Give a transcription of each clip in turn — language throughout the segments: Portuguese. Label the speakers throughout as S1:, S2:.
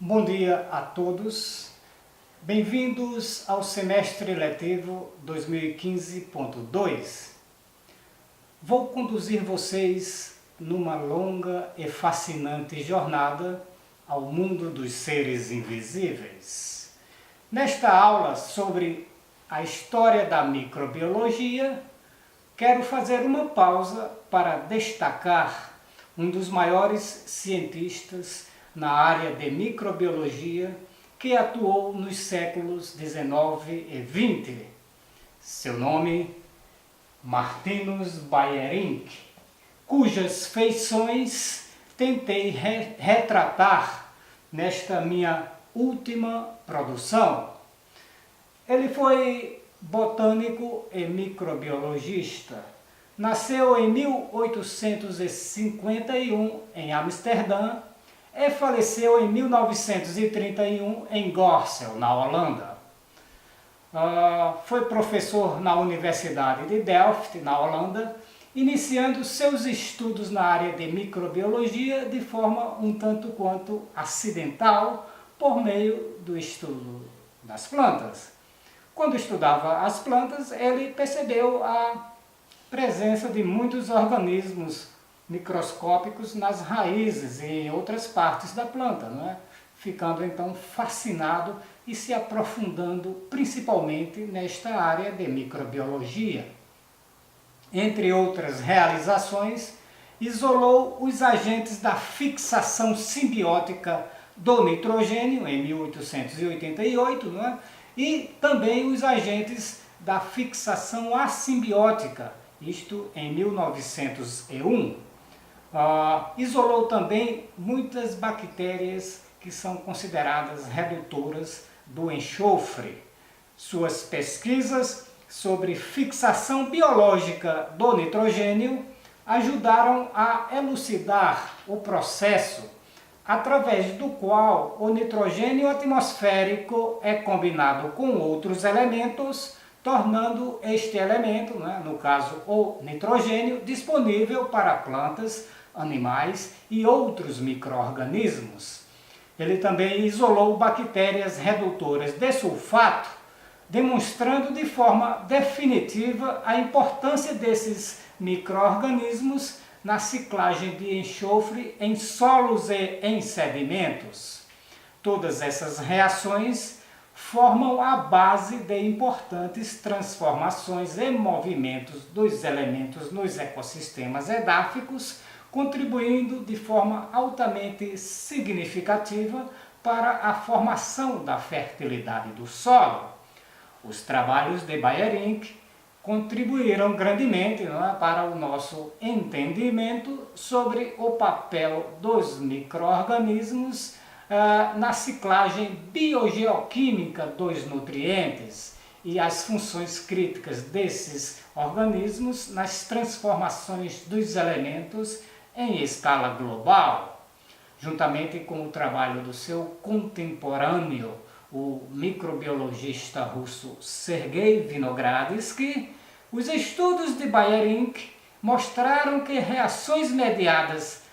S1: Bom dia a todos, bem-vindos ao semestre letivo 2015.2. Vou conduzir vocês numa longa e fascinante jornada ao mundo dos seres invisíveis. Nesta aula sobre a história da microbiologia, quero fazer uma pausa para destacar um dos maiores cientistas na área de microbiologia que atuou nos séculos XIX e XX. Seu nome, Martinus Beijerinck, cujas feições tentei retratar nesta minha última produção. Ele foi botânico e microbiologista. Nasceu em 1851 em Amsterdã e faleceu em 1931 em Gorsel, na Holanda. Foi professor na Universidade de Delft, na Holanda, iniciando seus estudos na área de microbiologia de forma um tanto quanto acidental, por meio do estudo das plantas. Quando estudava as plantas, ele percebeu a presença de muitos organismos microscópicos nas raízes e em outras partes da planta, não é? Ficando então fascinado e se aprofundando principalmente nesta área de microbiologia. Entre outras realizações, isolou os agentes da fixação simbiótica do nitrogênio em 1888, não é? E também os agentes da fixação assimbiótica, isto em 1901. Isolou também muitas bactérias que são consideradas redutoras do enxofre. Suas pesquisas sobre fixação biológica do nitrogênio ajudaram a elucidar o processo através do qual o nitrogênio atmosférico é combinado com outros elementos, tornando este elemento, né, no caso o nitrogênio, disponível para plantas, animais e outros micro-organismos. Ele também isolou bactérias redutoras de sulfato, demonstrando de forma definitiva a importância desses micro-organismos na ciclagem de enxofre em solos e em sedimentos. Todas essas reações formam a base de importantes transformações e movimentos dos elementos nos ecossistemas edáficos, contribuindo de forma altamente significativa para a formação da fertilidade do solo. Os trabalhos de Beijerinck contribuíram grandemente, não é, para o nosso entendimento sobre o papel dos micro-organismos na ciclagem biogeoquímica dos nutrientes e as funções críticas desses organismos nas transformações dos elementos em escala global. Juntamente com o trabalho do seu contemporâneo, o microbiologista russo Sergei Vinogradsky, os estudos de Beijerinck mostraram que reações mediadas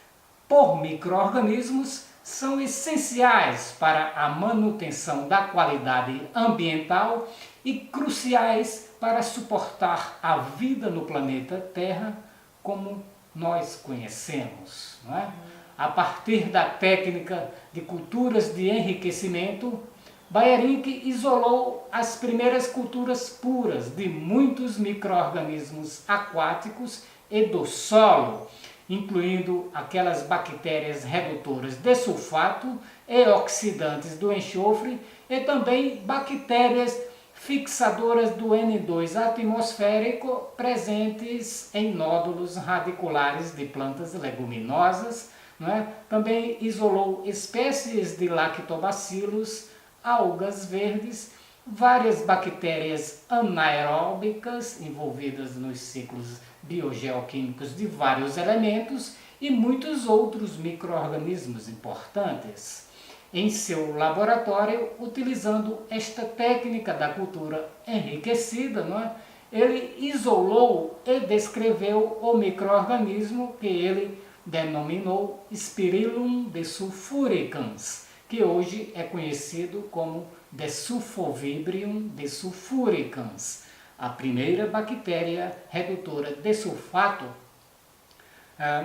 S1: por micro-organismos são essenciais para a manutenção da qualidade ambiental e cruciais para suportar a vida no planeta Terra como nós conhecemos, não é? A partir da técnica de culturas de enriquecimento, Beijerinck isolou as primeiras culturas puras de muitos micro-organismos aquáticos e do solo, incluindo aquelas bactérias redutoras de sulfato e oxidantes do enxofre e também bactérias fixadoras do N2 atmosférico presentes em nódulos radiculares de plantas leguminosas, não é? Também isolou espécies de lactobacilos, algas verdes, várias bactérias anaeróbicas envolvidas nos ciclos biogeoquímicos de vários elementos e muitos outros micro-organismos importantes. Em seu laboratório, utilizando esta técnica da cultura enriquecida, não é? Ele isolou e descreveu o micro-organismo que ele denominou Spirillum desulfuricans, que hoje é conhecido como Desulfovibrium desulfuricans, a primeira bactéria redutora de sulfato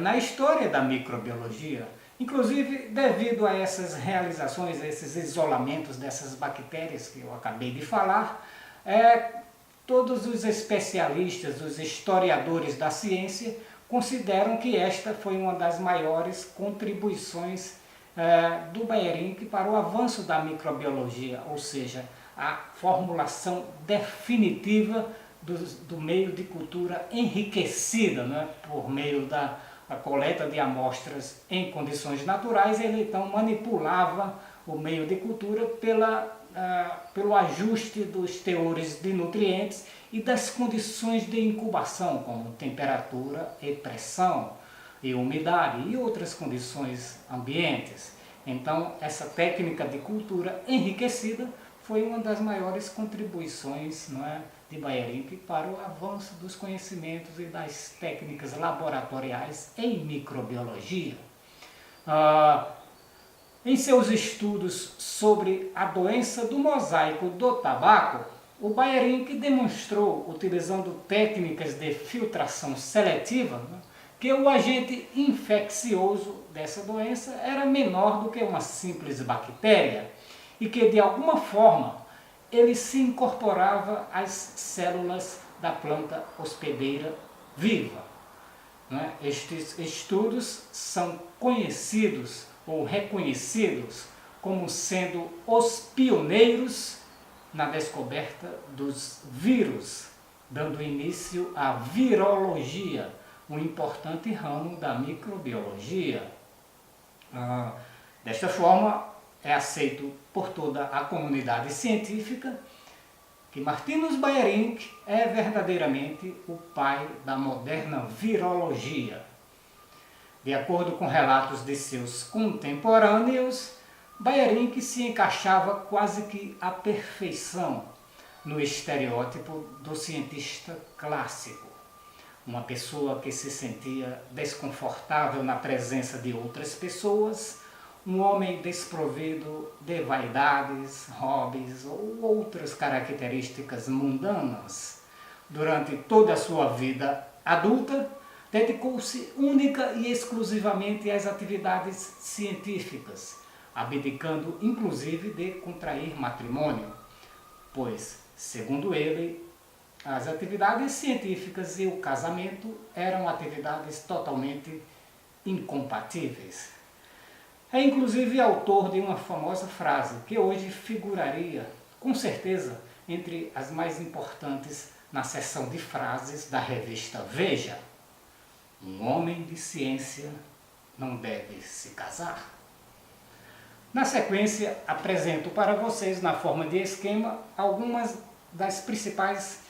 S1: na história da microbiologia. Inclusive, devido a essas realizações, a esses isolamentos dessas bactérias que eu acabei de falar, todos os especialistas, os historiadores da ciência, consideram que esta foi uma das maiores contribuições do Bajerink para o avanço da microbiologia, ou seja, a formulação definitiva do meio de cultura enriquecida, né, por meio da coleta de amostras em condições naturais. Ele então manipulava o meio de cultura pelo ajuste dos teores de nutrientes e das condições de incubação, como temperatura e pressão, e umidade e outras condições ambientes. Então, essa técnica de cultura enriquecida foi uma das maiores contribuições, não é, de Bajerink para o avanço dos conhecimentos e das técnicas laboratoriais em microbiologia. Em seus estudos sobre a doença do mosaico do tabaco, o Bajerink demonstrou, utilizando técnicas de filtração seletiva, né, que o agente infeccioso dessa doença era menor do que uma simples bactéria e que, de alguma forma, ele se incorporava às células da planta hospedeira viva. Né? Estes estudos são conhecidos ou reconhecidos como sendo os pioneiros na descoberta dos vírus, dando início à virologia, um importante ramo da microbiologia. Desta forma, é aceito por toda a comunidade científica que Martinus Bajerink é verdadeiramente o pai da moderna virologia. De acordo com relatos de seus contemporâneos, Bajerink se encaixava quase que à perfeição no estereótipo do cientista clássico. Uma pessoa que se sentia desconfortável na presença de outras pessoas, um homem desprovido de vaidades, hobbies ou outras características mundanas. Durante toda a sua vida adulta, dedicou-se única e exclusivamente às atividades científicas, abdicando inclusive de contrair matrimônio, pois, segundo ele, as atividades científicas e o casamento eram atividades totalmente incompatíveis. É inclusive autor de uma famosa frase que hoje figuraria, com certeza, entre as mais importantes na seção de frases da revista Veja: um homem de ciência não deve se casar. Na sequência, apresento para vocês, na forma de esquema, algumas das principais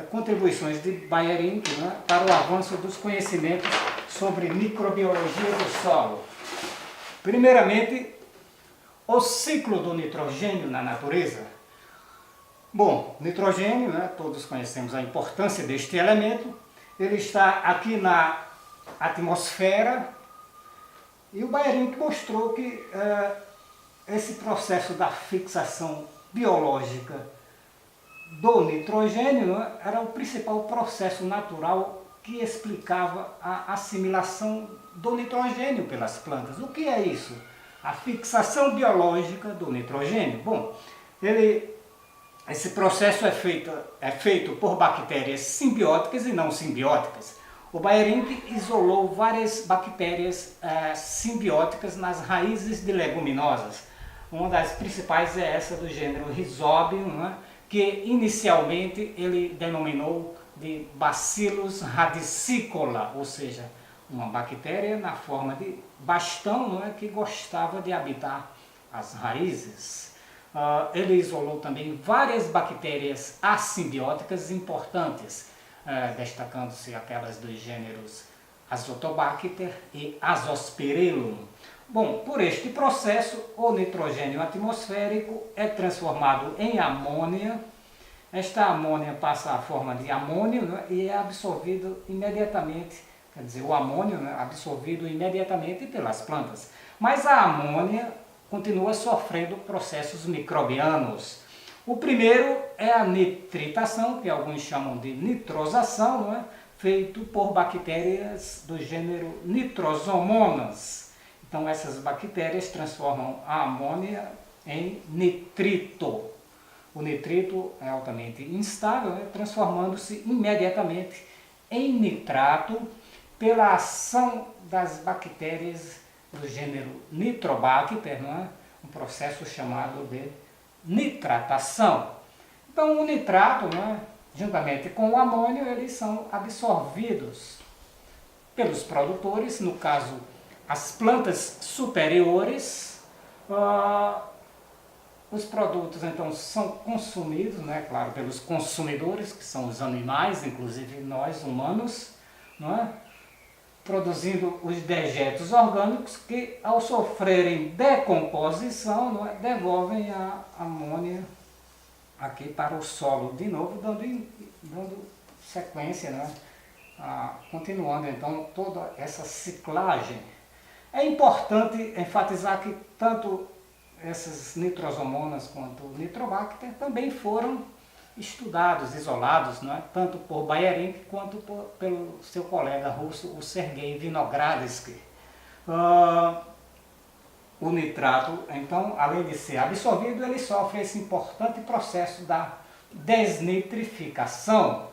S1: contribuições de Bajerink, né, para o avanço dos conhecimentos sobre microbiologia do solo. Primeiramente, o ciclo do nitrogênio na natureza. Bom, nitrogênio, né, todos conhecemos a importância deste elemento. Ele está aqui na atmosfera e o Bajerink mostrou que esse processo da fixação biológica do nitrogênio, né, era o principal processo natural que explicava a assimilação do nitrogênio pelas plantas. O que é isso? A fixação biológica do nitrogênio. Bom, esse processo é feito por bactérias simbióticas e não simbióticas. O Bajerink isolou várias bactérias simbióticas nas raízes de leguminosas. Uma das principais é essa do gênero Rhizobium, né, que inicialmente ele denominou de Bacillus radicicola, ou seja, uma bactéria na forma de bastão, não é, que gostava de habitar as raízes. Ele isolou também várias bactérias assimbióticas importantes, destacando-se aquelas dos gêneros Azotobacter e Azospirillum. Bom, por este processo, o nitrogênio atmosférico é transformado em amônia. Esta amônia passa à forma de amônio, né, e é absorvido imediatamente, quer dizer, o amônio, né, absorvido imediatamente pelas plantas. Mas a amônia continua sofrendo processos microbianos. O primeiro é a nitritação, que alguns chamam de nitrosação, não é? Feito por bactérias do gênero Nitrosomonas. Então essas bactérias transformam a amônia em nitrito. O nitrito é altamente instável, né? Transformando-se imediatamente em nitrato pela ação das bactérias do gênero Nitrobacter, não é? Um processo chamado de nitratação. Então o nitrato, não é? Juntamente com o amônio, eles são absorvidos pelos produtores, no caso as plantas superiores. Os produtos então são consumidos, né, claro, pelos consumidores, que são os animais, inclusive nós humanos, não é? Produzindo os dejetos orgânicos que, ao sofrerem decomposição, não é, devolvem a amônia aqui para o solo de novo, dando sequência, né? Continuando então toda essa ciclagem. É importante enfatizar que tanto essas nitrosomonas quanto o nitrobacter também foram estudados, isolados, não é? Tanto por Bajerink quanto pelo seu colega russo, o Sergei Vinogradsky. O nitrato, então, além de ser absorvido, ele sofre esse importante processo da desnitrificação,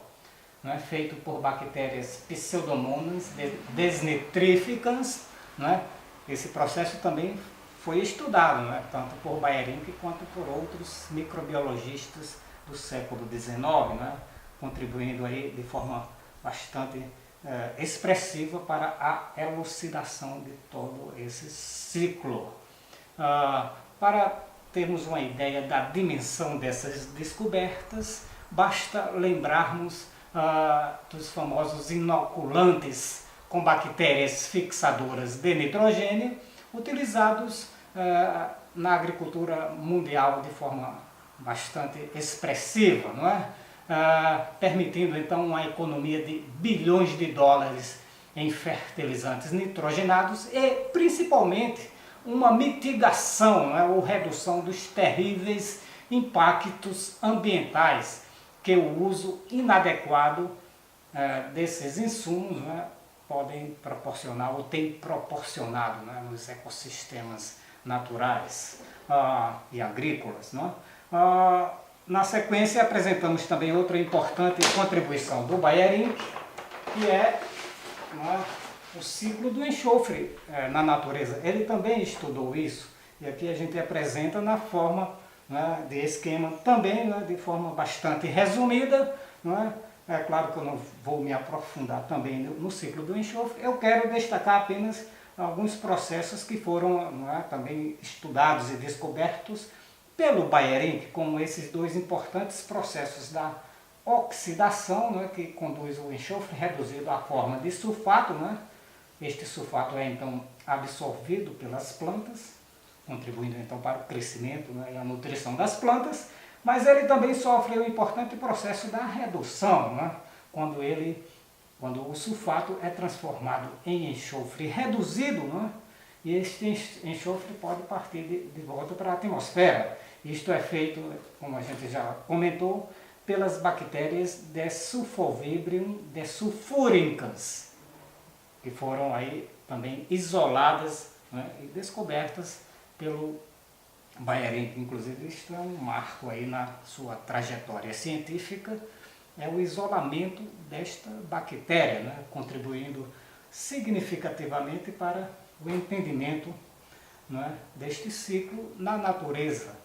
S1: não é? Feito por bactérias Pseudomonas desnitrificans. Não é? Esse processo também foi estudado, não é? Tanto por Bajerink quanto por outros microbiologistas do século XIX, não é? Contribuindo aí de forma bastante expressiva para a elucidação de todo esse ciclo. Para termos uma ideia da dimensão dessas descobertas, basta lembrarmos dos famosos inoculantes com bactérias fixadoras de nitrogênio, utilizados na agricultura mundial de forma bastante expressiva, não é? Permitindo então uma economia de bilhões de dólares em fertilizantes nitrogenados e principalmente uma mitigação, não é? Ou redução dos terríveis impactos ambientais que o uso inadequado desses insumos, não é? Podem proporcionar ou tem proporcionado, né, nos ecossistemas naturais e agrícolas. Não é? Na sequência apresentamos também outra importante contribuição do Bajerink, que é, não é, o ciclo do enxofre na natureza. Ele também estudou isso e aqui a gente apresenta na forma, né, de esquema também, né, de forma bastante resumida, não é? É claro que eu não vou me aprofundar também no ciclo do enxofre, eu quero destacar apenas alguns processos que foram, não é, também estudados e descobertos pelo Bajerink, como esses dois importantes processos da oxidação, não é, que conduz o enxofre reduzido à forma de sulfato. Não é? Este sulfato é então absorvido pelas plantas, contribuindo então para o crescimento, não é, e a nutrição das plantas. Mas ele também sofre o importante processo da redução, né? Quando o sulfato é transformado em enxofre reduzido, né? E este enxofre pode partir de volta para a atmosfera. Isto é feito, como a gente já comentou, pelas bactérias Desulfovibrium desulfurincans, que foram aí também isoladas, né, e descobertas pelo Bajerink. Inclusive, isto é um marco aí na sua trajetória científica, é o isolamento desta bactéria, né, contribuindo significativamente para o entendimento, né, deste ciclo na natureza.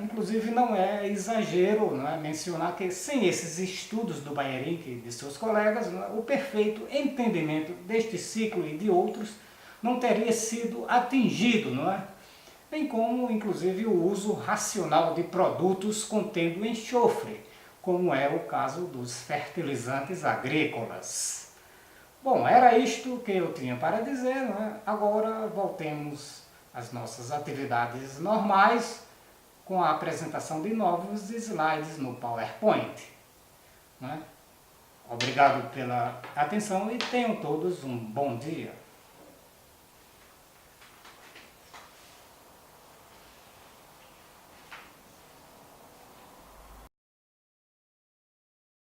S1: Inclusive, não é exagero, não é, mencionar que sem esses estudos do Bajerink e de seus colegas, não é, o perfeito entendimento deste ciclo e de outros não teria sido atingido, não é? Bem como, inclusive, o uso racional de produtos contendo enxofre, como é o caso dos fertilizantes agrícolas. Bom, era isto que eu tinha para dizer, não é? Agora voltemos às nossas atividades normais, com a apresentação de novos slides no PowerPoint. Não é? Obrigado pela atenção e tenham todos um bom dia.